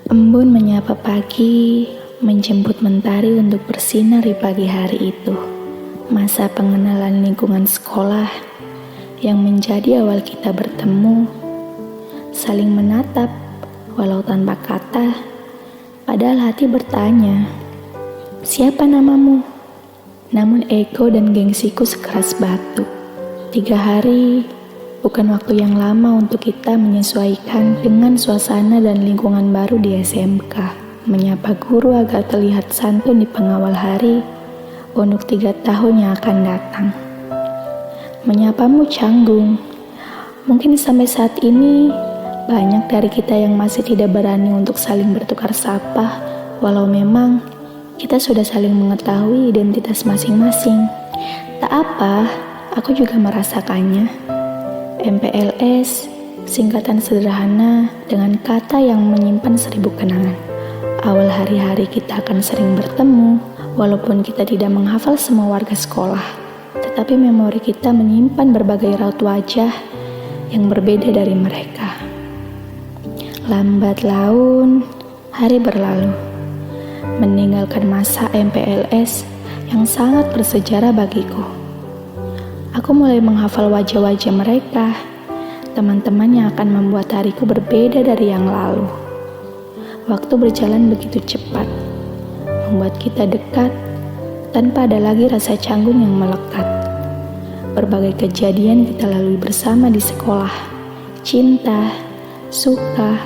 Embun menyapa pagi, menjemput mentari untuk bersinar di pagi hari itu. Masa pengenalan lingkungan sekolah yang menjadi awal kita bertemu, saling menatap walau tanpa kata, padahal hati bertanya, siapa namamu? Namun ego dan gengsiku sekeras batu. 3 hari bukan waktu yang lama untuk kita menyesuaikan dengan suasana dan lingkungan baru di SMK. Menyapa guru agar terlihat santun di pengawal hari untuk 3 tahun yang akan datang. Menyapamu canggung. Mungkin sampai saat ini banyak dari kita yang masih tidak berani untuk saling bertukar sapa, walau memang kita sudah saling mengetahui identitas masing-masing. Tak apa, aku juga merasakannya. MPLS, singkatan sederhana dengan kata yang menyimpan 1000 kenangan. Awal hari-hari kita akan sering bertemu, walaupun kita tidak menghafal semua warga sekolah. Tetapi memori kita menyimpan berbagai raut wajah yang berbeda dari mereka. Lambat laun, hari berlalu, meninggalkan masa MPLS yang sangat bersejarah bagiku. Aku mulai menghafal wajah-wajah mereka, teman-teman yang akan membuat hariku berbeda dari yang lalu. Waktu berjalan begitu cepat, membuat kita dekat tanpa ada lagi rasa canggung yang melekat. Berbagai kejadian kita lalui bersama di sekolah, cinta, suka,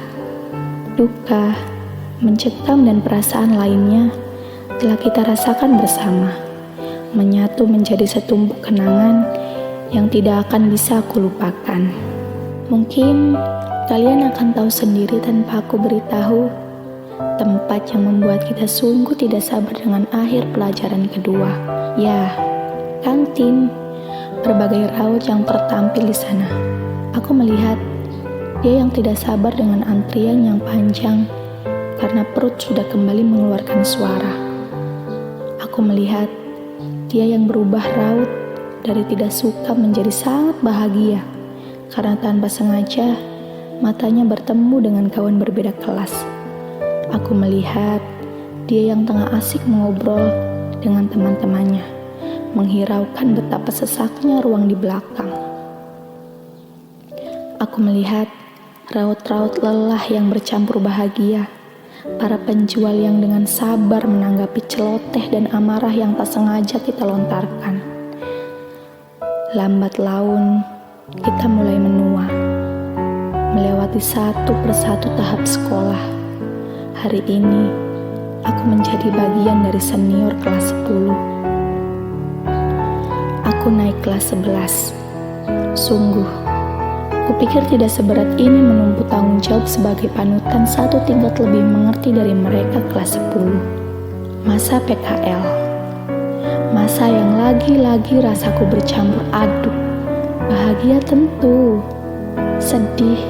duka, mencekam dan perasaan lainnya telah kita rasakan bersama, menyatu menjadi setumpuk kenangan yang tidak akan bisa aku lupakan. Mungkin kalian akan tahu sendiri tanpa aku beritahu, tempat yang membuat kita sungguh tidak sabar dengan akhir pelajaran kedua. Ya, kantin, berbagai raut yang tertampil di sana. Aku melihat dia yang tidak sabar dengan antrian yang panjang karena perut sudah kembali mengeluarkan suara. Aku melihat dia yang berubah raut dari tidak suka menjadi sangat bahagia karena tanpa sengaja matanya bertemu dengan kawan berbeda kelas. Aku melihat dia yang tengah asik mengobrol dengan teman-temannya, menghiraukan betapa sesaknya ruang di belakang. Aku melihat raut-raut lelah yang bercampur bahagia, para penjual yang dengan sabar menanggapi celoteh dan amarah yang tak sengaja kita lontarkan. Lambat laun, kita mulai menua, melewati satu persatu tahap sekolah. Hari ini, aku menjadi bagian dari senior kelas 10. Aku naik kelas 11. Sungguh, kupikir tidak seberat ini menumpuk tanggung jawab sebagai panutan satu tingkat lebih mengerti dari mereka kelas 10. Masa PKL. Masa yang lagi-lagi rasaku bercampur aduk. Bahagia tentu, sedih,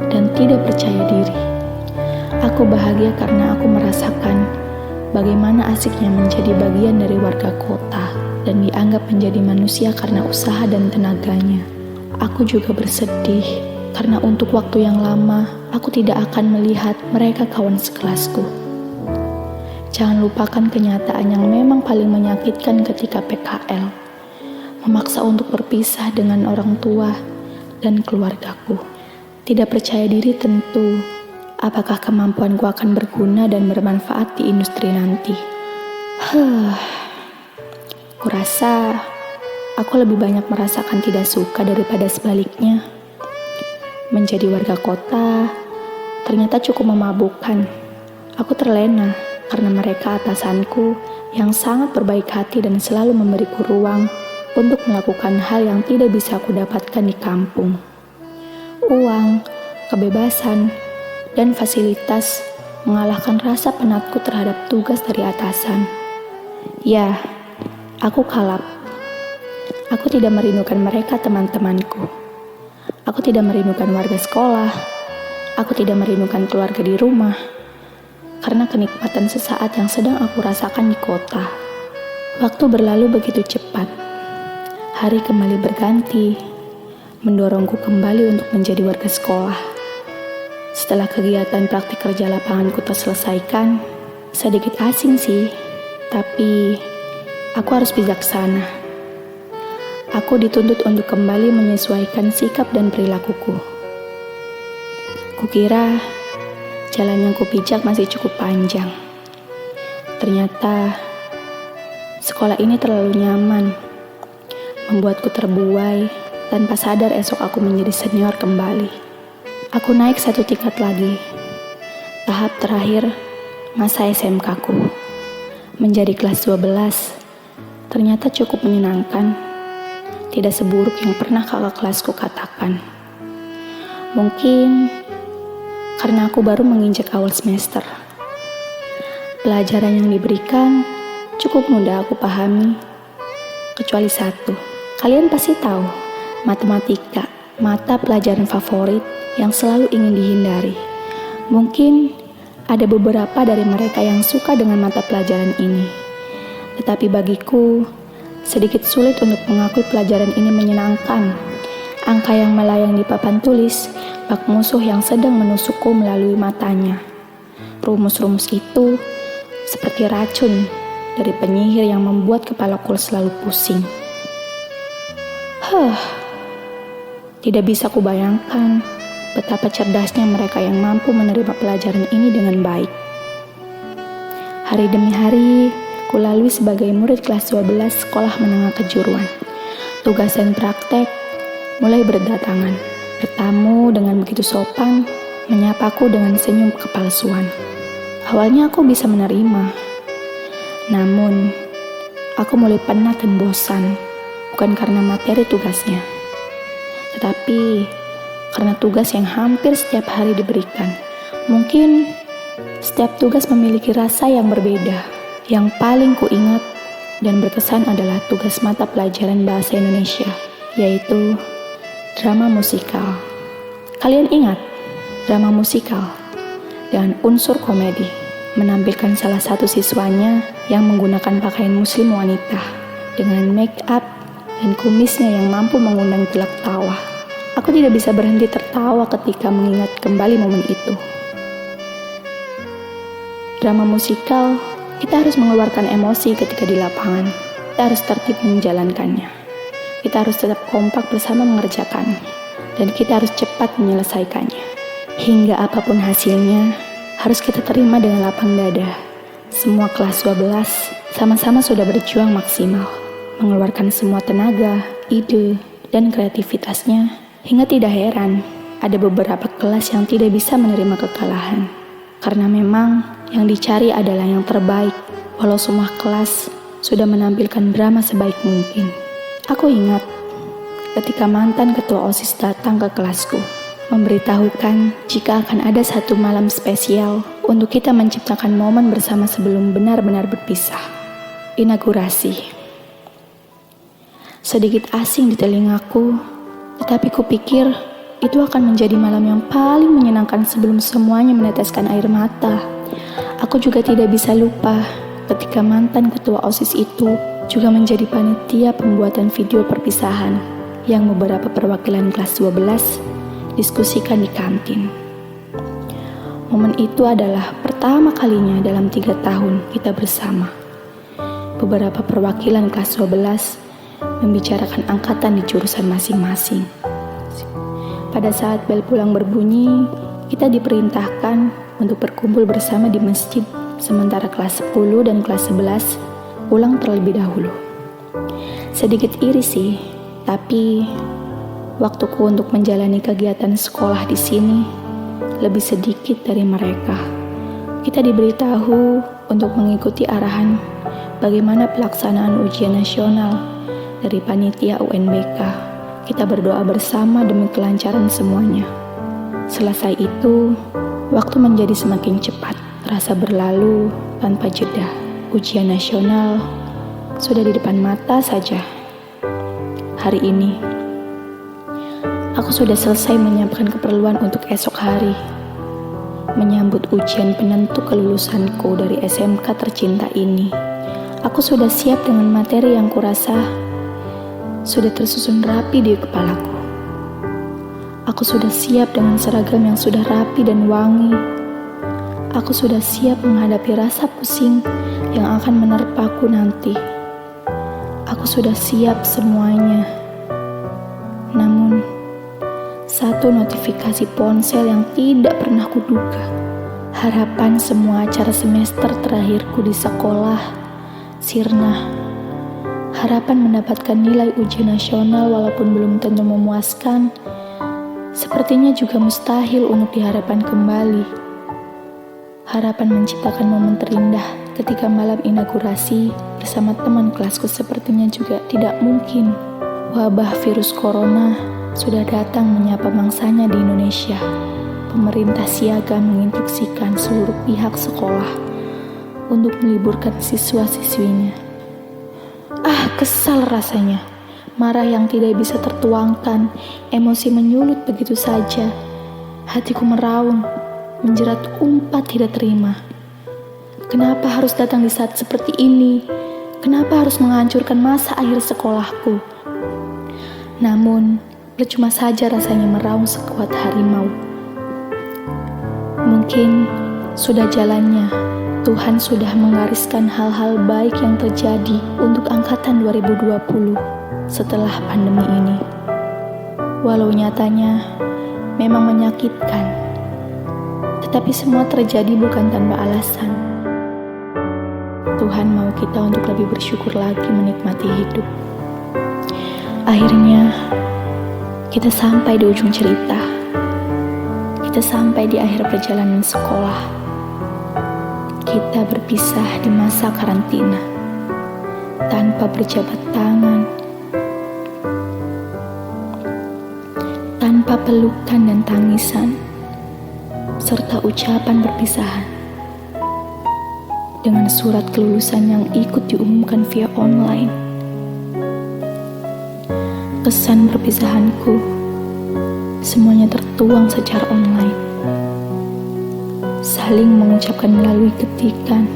dan tidak percaya diri. Aku bahagia karena aku merasakan bagaimana asiknya menjadi bagian dari warga kota dan dianggap menjadi manusia karena usaha dan tenaganya. Aku juga bersedih karena untuk waktu yang lama aku tidak akan melihat mereka kawan sekelasku. Jangan lupakan kenyataan yang memang paling menyakitkan ketika PKL. Memaksa untuk berpisah dengan orang tua dan keluargaku. Tidak percaya diri tentu, apakah kemampuanku akan berguna dan bermanfaat di industri nanti. Kurasa aku lebih banyak merasakan tidak suka daripada sebaliknya. Menjadi warga kota ternyata cukup memabukkan. Aku terlena karena mereka atasanku yang sangat berbaik hati dan selalu memberiku ruang untuk melakukan hal yang tidak bisa aku dapatkan di kampung. Uang, kebebasan, dan fasilitas mengalahkan rasa penatku terhadap tugas dari atasan. Ya, aku kalap. Aku tidak merindukan mereka teman-temanku. Aku tidak merindukan warga sekolah. Aku tidak merindukan keluarga di rumah. Karena kenikmatan sesaat yang sedang aku rasakan di kota. Waktu berlalu begitu cepat. Hari kembali berganti, mendorongku kembali untuk menjadi warga sekolah. Setelah kegiatan praktik kerja lapanganku terselesaikan, sedikit asing sih, tapi aku harus bijaksana. Aku dituntut untuk kembali menyesuaikan sikap dan perilakuku. Kukira jalan yang kupijak masih cukup panjang. Ternyata sekolah ini terlalu nyaman, membuatku terbuai tanpa sadar esok aku menjadi senior kembali. Aku naik satu tingkat lagi, tahap terakhir masa SMK-ku. Menjadi kelas 12, ternyata cukup menyenangkan, tidak seburuk yang pernah kakak kelasku katakan. Mungkin karena aku baru menginjak awal semester. Pelajaran yang diberikan cukup mudah aku pahami, kecuali satu. Kalian pasti tahu, matematika, mata pelajaran favorit yang selalu ingin dihindari. Mungkin ada beberapa dari mereka yang suka dengan mata pelajaran ini. Tetapi bagiku, sedikit sulit untuk mengakui pelajaran ini menyenangkan. Angka yang melayang di papan tulis, bak musuh yang sedang menusukku melalui matanya. Rumus-rumus itu seperti racun dari penyihir yang membuat kepalaku selalu pusing. Tidak bisa kubayangkan betapa cerdasnya mereka yang mampu menerima pelajaran ini dengan baik. Hari demi hari, kulalui sebagai murid kelas 12 sekolah menengah kejuruan. Tugas dan praktek mulai berdatangan. Bertamu dengan begitu sopan, menyapaku dengan senyum kepalsuan. Awalnya aku bisa menerima. Namun, aku mulai penat dan bosan, bukan karena materi tugasnya, tetapi karena tugas yang hampir setiap hari diberikan. Mungkin setiap tugas memiliki rasa yang berbeda. Yang paling kuingat dan berkesan adalah tugas mata pelajaran bahasa Indonesia, yaitu drama musikal. Kalian ingat drama musikal dengan unsur komedi, menampilkan salah satu siswanya yang menggunakan pakaian muslim wanita dengan make up dan kumisnya yang mampu mengundang gelak tawa. Aku tidak bisa berhenti tertawa ketika mengingat kembali momen itu. Drama musikal, kita harus mengeluarkan emosi ketika di lapangan. Kita harus tertib menjalankannya. Kita harus tetap kompak bersama mengerjakannya. Dan kita harus cepat menyelesaikannya. Hingga apapun hasilnya, harus kita terima dengan lapang dada. Semua kelas 12 sama-sama sudah berjuang maksimal, mengeluarkan semua tenaga, ide, dan kreativitasnya. Hingga tidak heran, ada beberapa kelas yang tidak bisa menerima kekalahan. Karena memang yang dicari adalah yang terbaik, walau semua kelas sudah menampilkan drama sebaik mungkin. Aku ingat ketika mantan ketua OSIS datang ke kelasku, memberitahukan jika akan ada satu malam spesial untuk kita menciptakan momen bersama sebelum benar-benar berpisah. Inaugurasi. Sedikit asing di telingaku, tetapi kupikir itu akan menjadi malam yang paling menyenangkan sebelum semuanya meneteskan air mata. Aku juga tidak bisa lupa ketika mantan ketua OSIS itu juga menjadi panitia pembuatan video perpisahan yang beberapa perwakilan kelas 12 diskusikan di kantin. Momen itu adalah pertama kalinya dalam 3 tahun kita bersama. Beberapa perwakilan kelas 12 membicarakan angkatan di jurusan masing-masing. Pada saat bel pulang berbunyi, kita diperintahkan untuk berkumpul bersama di masjid, sementara kelas 10 dan kelas 11 pulang terlebih dahulu. Sedikit iri sih, tapi waktuku untuk menjalani kegiatan sekolah di sini lebih sedikit dari mereka. Kita diberitahu untuk mengikuti arahan bagaimana pelaksanaan ujian nasional dari panitia UNBK. Kita berdoa bersama demi kelancaran semuanya. Selesai itu, waktu menjadi semakin cepat, terasa berlalu tanpa jeda. Ujian nasional sudah di depan mata saja. Hari ini, aku sudah selesai menyiapkan keperluan untuk esok hari, menyambut ujian penentu kelulusanku dari SMK tercinta ini. Aku sudah siap dengan materi yang kurasa sudah tersusun rapi di kepalaku. Aku sudah siap dengan seragam yang sudah rapi dan wangi. Aku sudah siap menghadapi rasa pusing yang akan menerpaku nanti. Aku sudah siap semuanya. Namun, satu notifikasi ponsel yang tidak pernah kuduga. Harapan semua acara semester terakhirku di sekolah sirna. Harapan mendapatkan nilai ujian nasional walaupun belum tentu memuaskan, sepertinya juga mustahil untuk diharapkan kembali. Harapan menciptakan momen terindah ketika malam inaugurasi bersama teman kelasku sepertinya juga tidak mungkin. Wabah virus corona sudah datang menyapa mangsanya di Indonesia. Pemerintah siaga menginstruksikan seluruh pihak sekolah untuk meliburkan siswa-siswinya. Kesal rasanya. Marah yang tidak bisa tertuangkan, emosi menyulut begitu saja. Hatiku meraung, menjerat umpat tidak terima. Kenapa harus datang di saat seperti ini? Kenapa harus menghancurkan masa akhir sekolahku? Namun, percuma saja rasanya meraung sekuat harimau. Mungkin sudah jalannya. Tuhan sudah menggariskan hal-hal baik yang terjadi untuk angkatan 2020 setelah pandemi ini. Walau nyatanya memang menyakitkan, tetapi semua terjadi bukan tanpa alasan. Tuhan mau kita untuk lebih bersyukur lagi menikmati hidup. Akhirnya, kita sampai di ujung cerita. Kita sampai di akhir perjalanan sekolah. Kita berpisah di masa karantina, tanpa berjabat tangan, tanpa pelukan dan tangisan, serta ucapan perpisahan. Dengan surat kelulusan yang ikut diumumkan via online. Kesan perpisahanku, semuanya tertuang secara online. Saling mengucapkan melalui ketikan,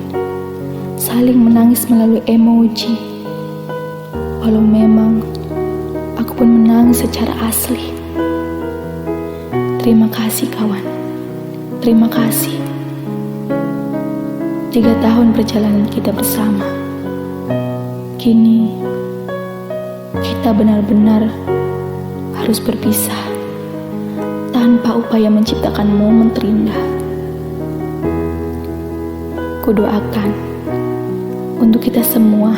saling menangis melalui emoji. Walau memang aku pun menangis secara asli. Terima kasih kawan, terima kasih. 3 tahun perjalanan kita bersama. Kini kita benar-benar harus berpisah tanpa upaya menciptakan momen terindah. Kudoakan untuk kita semua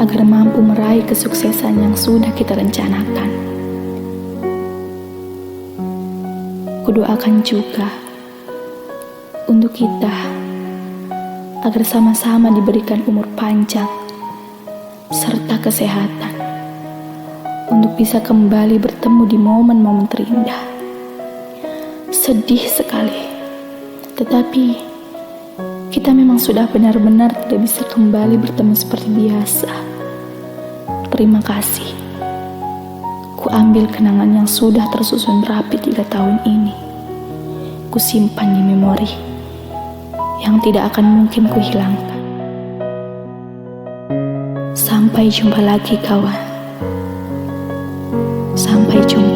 agar mampu meraih kesuksesan yang sudah kita rencanakan. Kudoakan juga untuk kita agar sama-sama diberikan umur panjang serta kesehatan untuk bisa kembali bertemu di momen-momen terindah. Sedih sekali, tetapi kita memang sudah benar-benar tidak bisa kembali bertemu seperti biasa. Terima kasih. Ku ambil kenangan yang sudah tersusun rapi 3 tahun ini. Ku simpan di memori yang tidak akan mungkin ku hilangkan. Sampai jumpa lagi kawan. Sampai jumpa.